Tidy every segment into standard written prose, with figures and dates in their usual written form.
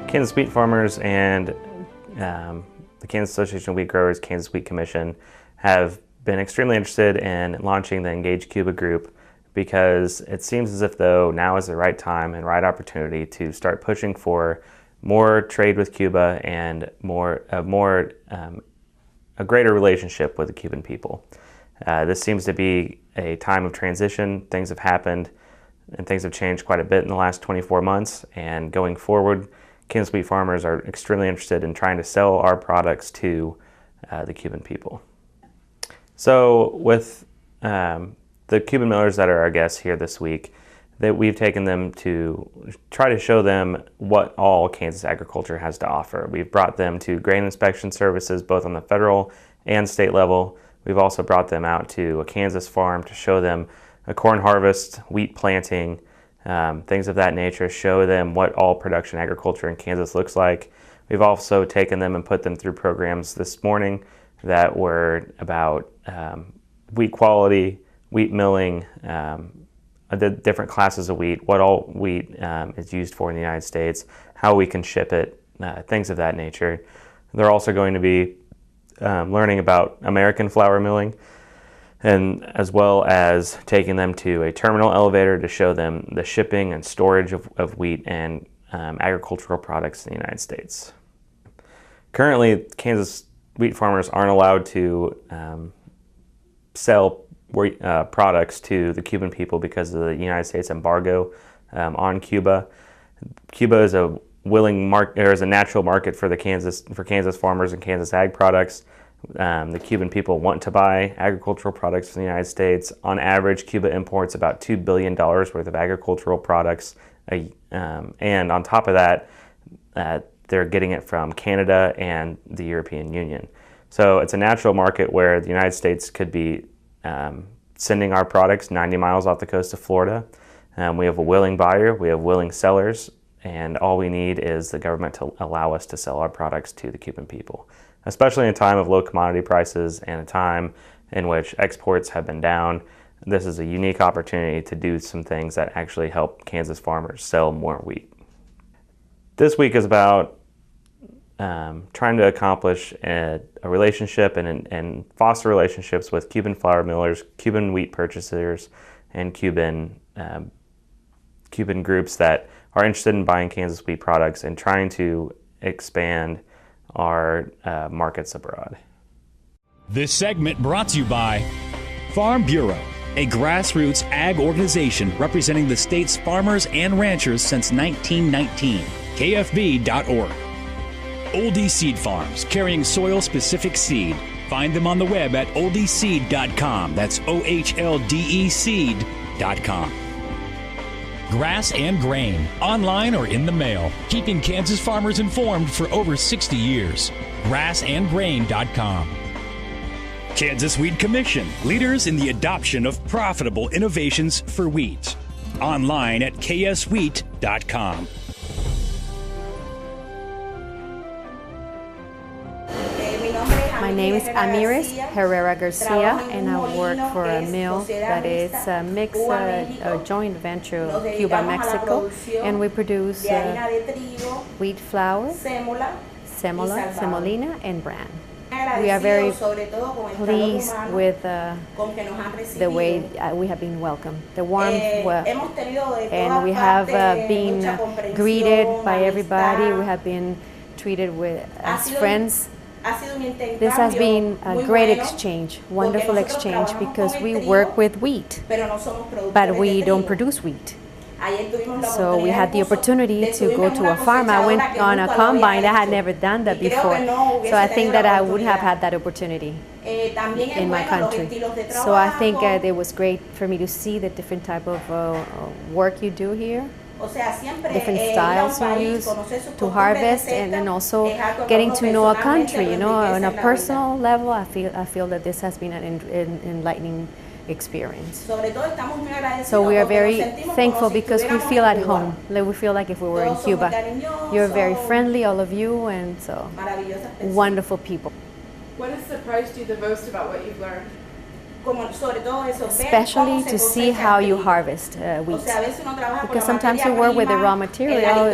Kansas wheat farmers and the Kansas Association of Wheat Growers, Kansas Wheat Commission have been extremely interested in launching the Engage Cuba group because it seems as if though now is the right time and right opportunity to start pushing for more trade with Cuba and a greater relationship with the Cuban people. This seems to be a time of transition. Things have happened and things have changed quite a bit in the last 24 months, and going forward, Kansas wheat farmers are extremely interested in trying to sell our products to the Cuban people. So with the Cuban millers that are our guests here this week, that we've taken them to try to show them what all Kansas agriculture has to offer. We've brought them to grain inspection services both on the federal and state level. We've also brought them out to a Kansas farm to show them a corn harvest, wheat planting, things of that nature, show them what all production agriculture in Kansas looks like. We've also taken them and put them through programs this morning that were about wheat quality, wheat milling, the different classes of wheat, what all wheat is used for in the United States, how we can ship it, things of that nature. They're also going to be learning about American flour milling, and as well as taking them to a terminal elevator to show them the shipping and storage of wheat and agricultural products in the United States. Currently, Kansas wheat farmers aren't allowed to sell products to the Cuban people because of the United States embargo on Cuba. Cuba is a willing market, or is a natural market for Kansas farmers and Kansas ag products. The Cuban people want to buy agricultural products from the United States. On average, Cuba imports about $2 billion worth of agricultural products, and on top of that, they're getting it from Canada and the European Union. So it's a natural market where the United States could be sending our products 90 miles off the coast of Florida. We have a willing buyer, we have willing sellers, and all we need is the government to allow us to sell our products to the Cuban people, especially in a time of low commodity prices and a time in which exports have been down. This is a unique opportunity to do some things that actually help Kansas farmers sell more wheat. This week is about trying to accomplish a relationship and foster relationships with Cuban flour millers, Cuban wheat purchasers, and Cuban groups that are interested in buying Kansas wheat products and trying to expand our markets abroad. This segment brought to you by Farm Bureau, a grassroots ag organization representing the state's farmers and ranchers since 1919. KFB.org. Oldie Seed Farms, carrying soil-specific seed. Find them on the web at oldieseed.com. That's OHLDE seed.com. Grass and Grain, online or in the mail, keeping Kansas farmers informed for over 60 years. grassandgrain.com. Kansas Wheat Commission, leaders in the adoption of profitable innovations for wheat. Online at kswheat.com. My name is Amiris Herrera Garcia, and I work for a mill that is a mixed joint venture of Cuba, Mexico, and we produce wheat flour, semolina, and bran. We are very pleased with the way we have been welcomed, the warmth, and we have been greeted by everybody. We have been treated as friends. This has been a great exchange, wonderful exchange, because we work with wheat, but we don't produce wheat. So we had the opportunity to go to a farm. I went on a combine. I had never done that before. So I think that I wouldn't have had that opportunity in my country. So I think it was great for me to see the different type of work you do here. Different styles you use to harvest, and then also getting to know a country, on a personal level. I feel that this has been an enlightening experience. So we are very thankful because we feel at home. We feel like if we were in Cuba. You're very friendly, all of you, and so wonderful people. What has surprised you the most about what you've learned? especially to see how you harvest wheat. Because sometimes you work with the raw material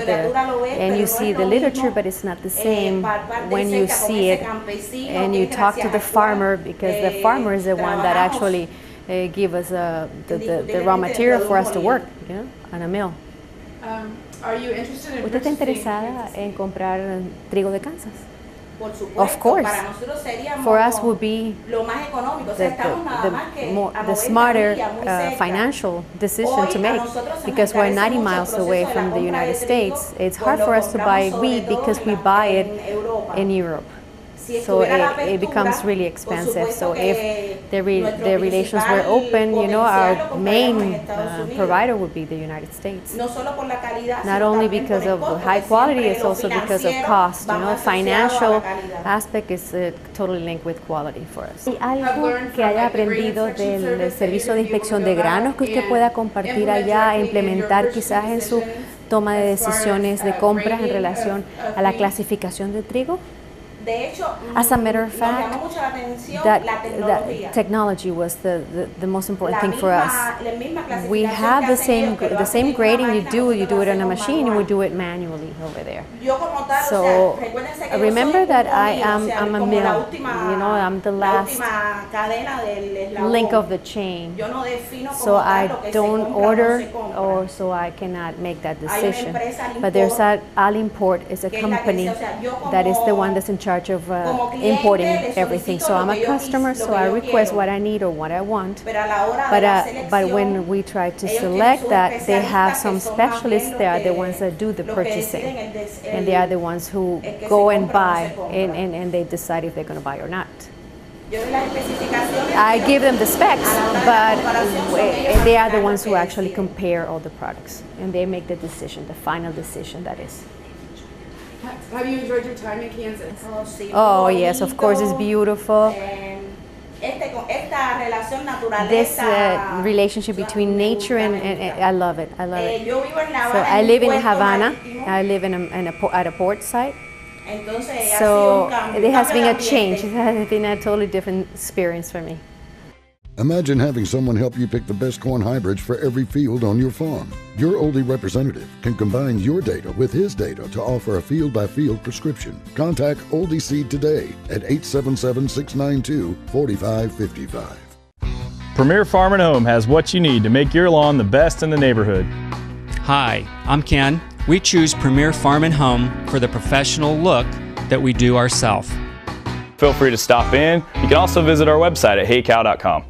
and you see the literature, but it's not the same when you see it and you talk to the farmer, because the farmer is the one that actually give us the raw material for us to work, you know, on a mill. ¿Usted está interesada en comprar trigo de Kansas? Of course. For us would be the smarter financial decision to make, because we're 90 miles away from the United States. It's hard for us to buy wheat because we buy it in Europe. So it becomes really expensive. So if the relations were open, you know, our main provider would be the United States. Not only because of the high quality, it's also because of cost. You know, financial aspect is totally linked with quality for us. ¿Hay algo que haya aprendido del servicio de inspección de granos que usted pueda compartir allá e implementar quizás en su toma de decisiones de compras en relación a la clasificación de trigo? As a matter of fact, that technology was the most important thing for us. We have the same grading. You do it on a machine, and we do it manually over there. So remember that I'm a mill. You know, I'm the last link of the chain. So I don't order, or so I cannot make that decision. But there's Alimport is a company that is the one that's in charge of importing everything. So I'm a customer, so I request what I need or what I want. But when we try to select that, they have some specialists. They are the ones that do the purchasing, and they are the ones who go and buy, and they decide if they're going to buy or not. I give them the specs, but they are the ones who actually compare all the products, and they make the decision, the final decision, that is. Have you enjoyed your time in Kansas? Oh yes, of course, it's beautiful. This relationship between nature and I love it. I love it. So I live in Havana. I live at a port site. So it has been a change. It has been a totally different experience for me. Imagine having someone help you pick the best corn hybrids for every field on your farm. Your Oldie representative can combine your data with his data to offer a field-by-field prescription. Contact Oldie Seed today at 877-692-4555. Premier Farm and Home has what you need to make your lawn the best in the neighborhood. Hi, I'm Ken. We choose Premier Farm and Home for the professional look that we do ourselves. Feel free to stop in. You can also visit our website at heycow.com.